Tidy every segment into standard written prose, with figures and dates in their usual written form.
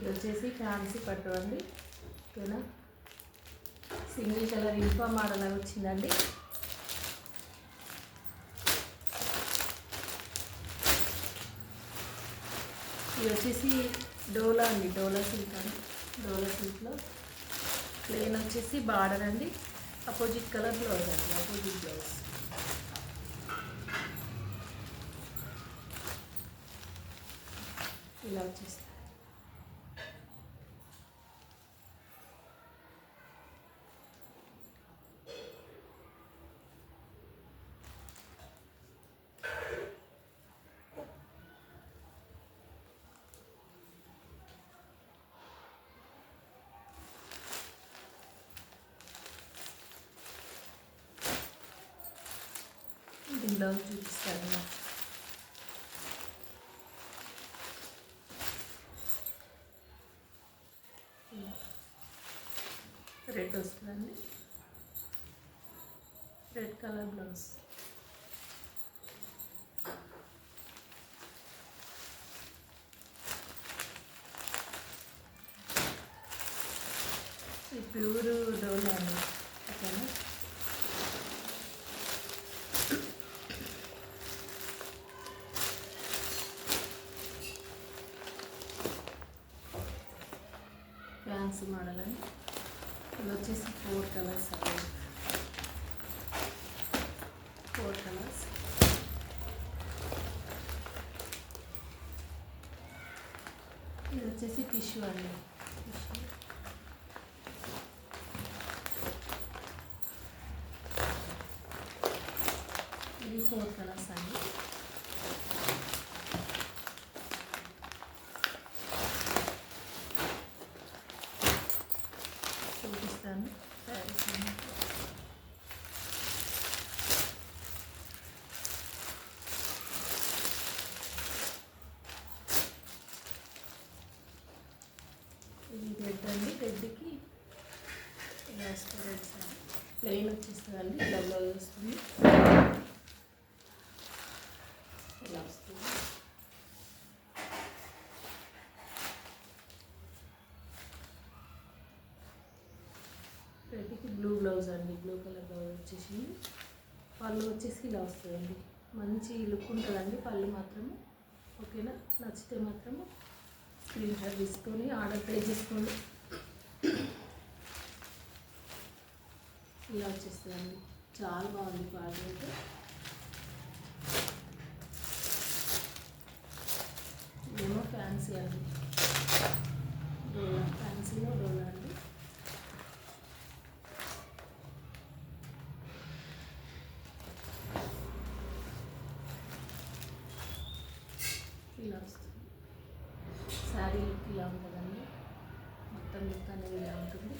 ఇది వచ్చేసి ఫ్యాన్సీ పట్టు అండి. ఓకేనా, సింగిల్ కలర్ ఇన్ఫా మోడల్ వచ్చిందండి. ఇది వచ్చేసి డోలా అండి, డోలా సిల్క్ అండి. డోలా సిల్క్లో ప్లెయిన్ వచ్చేసి బార్డర్ అండి, అపోజిట్ కలర్ బ్లౌజ్ అండి, అపోజిట్ బ్లౌజ్. ఇలా వచ్చేస్తుంది. ఇది బ్లౌజ్ చూపిస్తాను. రెడ్ వస్తుందండి, రెడ్ కలర్ బ్లౌజ్. ఇది ప్యూర్ డోలా అండి. ఓకేనా, ఫ్యాన్సీ మోడల్ అండి. ఇది వచ్చేసి 4 కలర్స్ అండి, 4 కలర్స్. ఇది వచ్చేసి టిష్యూ అండి, టిష్యూ. ఇది 4 కలర్స్ అండి. చూపిస్తాను శారీస్ అన్ని. ఇది రెడ్ అండి, రెడ్కి ఇలా వస్తుంది. రెడ్ సారీ ప్లెయిన్ వచ్చేస్తుందండి, ఇలా బ్లౌజ్ వస్తుంది, ఇలా వస్తుంది. రెడ్కి బ్లూ బ్లౌజ్ అండి, బ్లూ కలర్ బ్లౌజ్ వచ్చేసింది. పళ్ళు వచ్చేసి ఇలా వస్తుందండి, మంచి లుక్ ఉంటుందండి పళ్ళు మాత్రము. ఓకేనా, నచ్చితే మాత్రము స్క్రీన్ షాట్ తీసుకొని ఆర్డర్ పే చేసుకోండి. ఇలా వచ్చేస్తుందండి, చాలా బాగుంది క్వాలిటీ అయితే. ఇదేమో ఫ్యాన్సీ అండి, డోలా, ఫ్యాన్సీలో డోలా అండి. ఇలా వస్తుంది శారీ లుక్, ఇలా ఉంటుందండి. మొత్తం లుక్ అనేది ఇలా ఉంటుంది.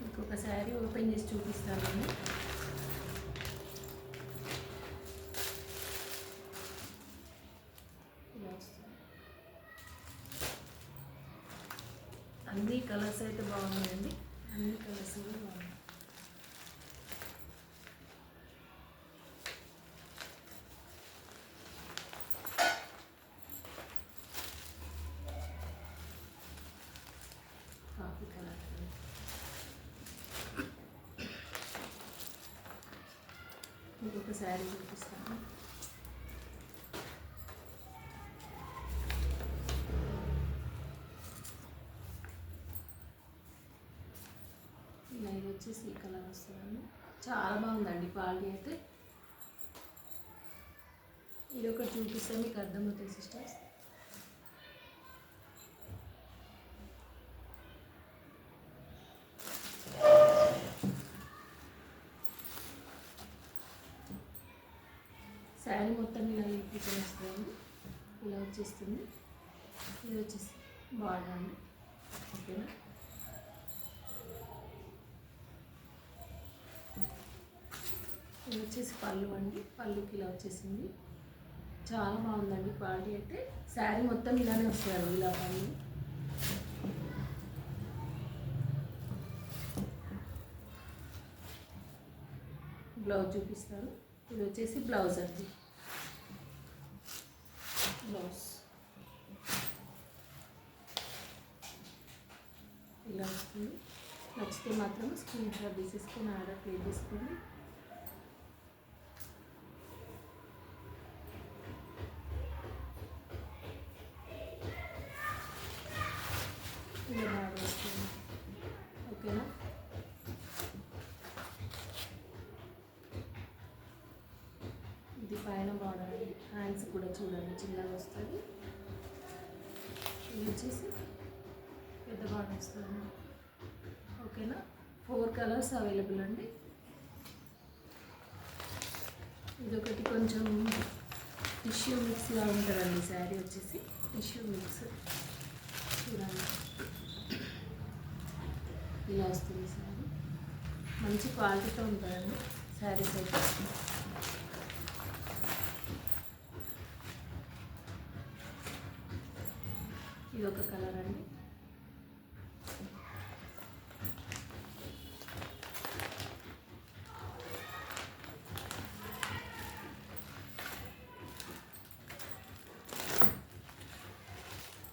ఇంకొక శారీ ఓపెన్ చేసి చూపిస్తానండి. ఇలా వస్తుంది. అన్ని కలర్స్ అయితే బాగున్నాయండి, అన్ని కలర్స్ కూడా బాగున్నాయి. కాఫీ కలర్, ఇంకొక శారీ చూపిస్తాను. ఇలా ఇది వచ్చేసి ఈ కలర్ వస్తుందండి, చాలా బాగుందండి క్వాలిటీ అయితే. ఇది ఒకటి చూపిస్తే మీకు అర్థమవుతుంది సిస్టర్స్. శారీ మొత్తం ఇలా లిప్పికల్ వస్తుంది, ఇలా వచ్చేస్తుంది. ఇది వచ్చేసి బార్డర్ అండి. ఓకేనా, ఇది వచ్చేసి పళ్ళు అండి, పళ్ళుకి ఇలా వచ్చేసింది. చాలా బాగుందండి క్వాలిటీ అయితే. శారీ మొత్తం ఇలానే వస్తుంది, ఇలా పళ్ళు. బ్లౌజ్ చూపిస్తాను. ఇది వచ్చేసి బ్లౌజ్ అండి. బ్లౌజ్ ఇలా వస్తుంది. నచ్చితే మాత్రం స్క్రీన్ షాట్ తీసేసుకొని ఆర్డర్ ప్లేస్ చేసుకోండి. ఇలా బాగా వస్తుంది. ఓకేనా? ఇది పైన బార్డర్ అండి. హ్యాండ్స్ కూడా చూడండి చిన్నగా వస్తుంది. ఇది వచ్చేసి పెద్ద బార్డర్ వస్తుంది. ఓకేనా? 4 కలర్స్ అవైలబుల్ అండి. ఇదొకటి కొంచెం టిష్యూ మిక్స్గా ఉంటుందండి. శారీ వచ్చేసి టిష్యూ మిక్స్ చూడండి. ఇలా వస్తుంది శారీ. మంచి క్వాలిటీతో ఉంటుందండి శారీస్ అయితే. ఇది ఒక కలర్ అండి.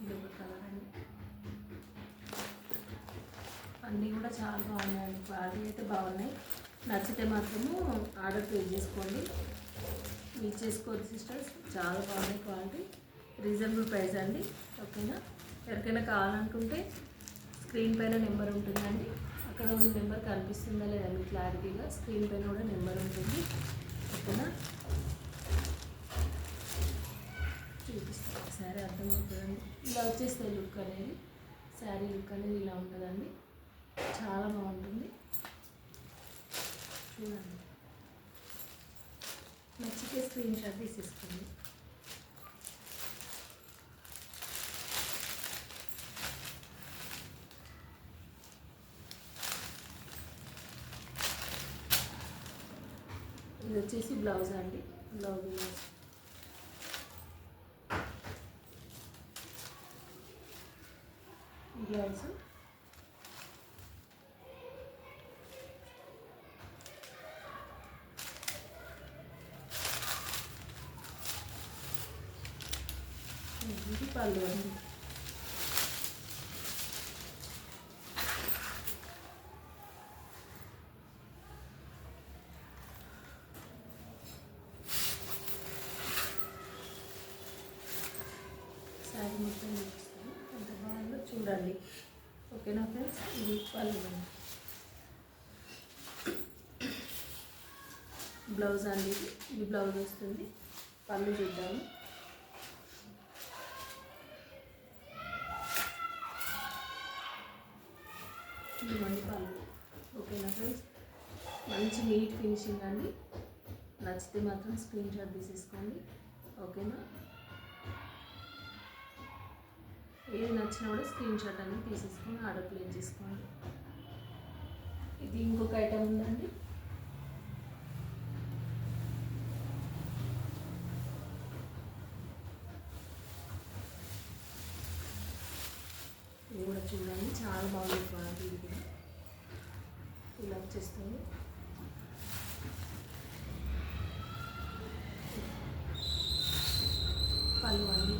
ఇది ఒక కలర్ అండి. అన్నీ కూడా చాలా బాగున్నాయండి. క్వాలిటీ అయితే బాగున్నాయి. నచ్చితే మాత్రము ఆర్డర్ ప్లేస్ చేసుకోండి. మీరు చేసుకోవచ్చు సిస్టర్స్. చాలా బాగున్నాయి. క్వాలిటీ రీజనబుల్ ప్రైస్ అండి. ఓకేనా? ఎవరికైనా కావాలనుకుంటే స్క్రీన్ పైన నెంబర్ ఉంటుందండి. అక్కడ ఉన్న నెంబర్ కనిపిస్తుందా లేదా మీకు క్లారిటీగా? స్క్రీన్ పైన కూడా నెంబర్ ఉంటుంది. ఓకేనా? చూపిస్తాను. శారీ అర్థమవుతుందండి. ఇలా వచ్చేస్తే లుక్ అనేది, శారీ లుక్ అనేది ఇలా ఉంటుందండి. చాలా బాగుంటుంది. చూడండి. నచ్చితే స్క్రీన్ షాట్ తీసేసుకోండి. ఇది వచ్చేసి బ్లౌజ్ అండి. బ్లౌజ్ బ్లౌజ్ ఇది పళ్ళు అండి. శారీ మొత్తం చూపిస్తాను ఎంత బాగుందో చూడండి. ఓకేనా ఫ్రెండ్స్? ఇది పళ్ళు అండి. బ్లౌజ్ అండి. ఇది బ్లౌజ్ వస్తుంది. పళ్ళు చూద్దాము. ఇవ్వండి పళ్ళు. ఓకేనా ఫ్రెండ్స్? మంచి నీట్ ఫినిషింగ్ అండి. నచ్చితే మాత్రం స్క్రీన్ షాట్ తీసేసుకోండి. ఓకేనా? ఏది నచ్చినా కూడా స్క్రీన్ షాట్ అనేది తీసేసుకొని ఆర్డర్ ప్లేస్ చేసుకోండి. ఇది ఇంకొక ఐటమ్ ఉందండి. ఇది కూడా చూడండి. చాలా బాగుంది క్వాలిటీ. ఇది కూడా ఇలా వచ్చేస్తుంది. పళ్ళు అండి.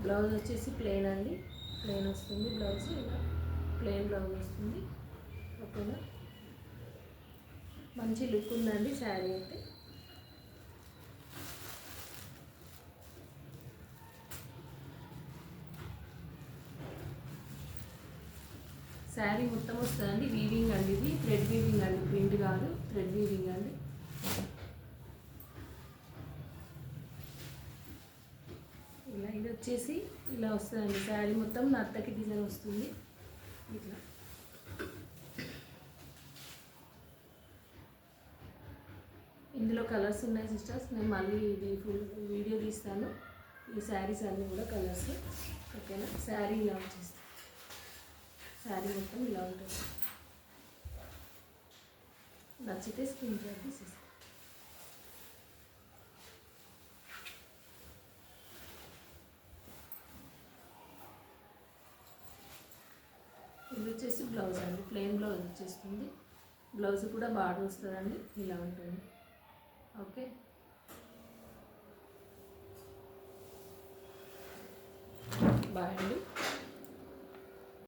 బ్లౌజ్ వచ్చేసి ప్లెయిన్ అండి. ప్లెయిన్ వస్తుంది బ్లౌజ్. ఇలా ప్లెయిన్ బ్లౌజ్ వస్తుంది. ఓకేనా? మంచి లుక్ ఉందండి శారీ అయితే. శారీ మొత్తం వస్తుందండి. వీవింగ్ అండి. ఇది థ్రెడ్ వీవింగ్ అండి. ప్రింట్ కాదు, థ్రెడ్ వీవింగ్ అండి. ఇలా ఇది వచ్చేసి ఇలా వస్తుందండి. శారీ మొత్తం నత్తకి డిజైన్ వస్తుంది. ఇట్లా ఇందులో కలర్స్ ఉన్నాయి సిస్టర్స్. నేను మళ్ళీ ఇది ఫుల్ వీడియో తీస్తాను. ఈ శారీస్ అన్నీ కూడా కలర్స్. ఓకేనా? శారీ ఇలా వచ్చేస్తుంది. శారీ మొత్తం ఇలా ఉంటుంది. నచ్చితే స్క్రీన్ షాట్ తీసేస్తాను. ఇది వచ్చేసి బ్లౌజ్ అండి. ప్లెయిన్ బ్లౌజ్ వచ్చేస్తుంది. బ్లౌజ్ కూడా బార్డర్ వస్తుందండి. ఇలా ఉంటుంది. ఓకే. బాయ్ అండి.